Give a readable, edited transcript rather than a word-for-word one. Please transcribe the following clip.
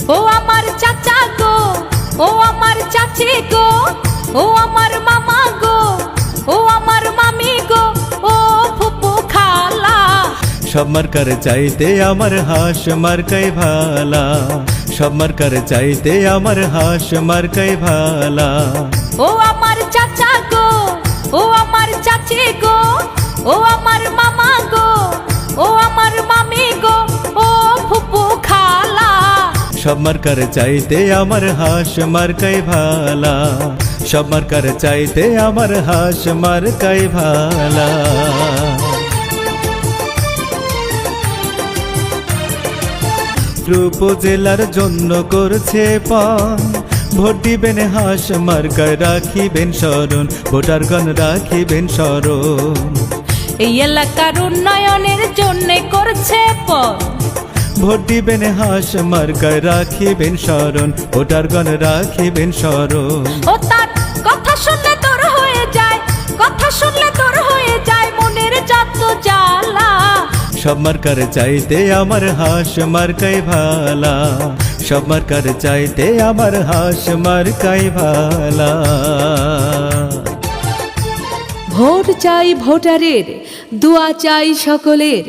ও আমার চাচা গো, ও আমার চাচি গো, ও আমার মামা গো, ও আমার মামি গো, ও ফুপু খালা। সব মার্কার চাইতে আমার হাঁস মার্কাই ভালা, সব মার্কার চাইতে আমার হাঁস মার্কাই ভালা। ও আমার চাচা গো, ও আমার চাচি গো, ও আমার মামা গো, ও আমার মামি গো, ও ফুপু খালা। সব মার্কার চাইতে আমার হাঁস মার্কাই ভালা, সব মার্কার চাইতে আমার হাঁস মার্কাই ভালা। উপজেলার জন্য করছে পণ, ভোট দিবেন হাঁস মার্কায় রাখিবেন স্মরণ, ভোটারগণ রাখিবেন স্মরণ। এই এলাকার উন্নয়নের জন্য করছে পণ, ভোট দিবেন হাঁস মার্কায় রাখিবেন স্মরণ, ভোটারগণ রাখিবেন স্মরণ। ও তার কথা শুনলে তোর হয়ে যায়, কথা শুনলে তোর হয়ে যায় মনের যত জ্বালা। সব মার্কার চাইতে আমার হাঁস মার্কাই ভালা, সব মার্কার চাইতে আমার হাঁস মার্কাই ভালা। ভোট চাই ভোটারের, দোয়া চাই সকলের।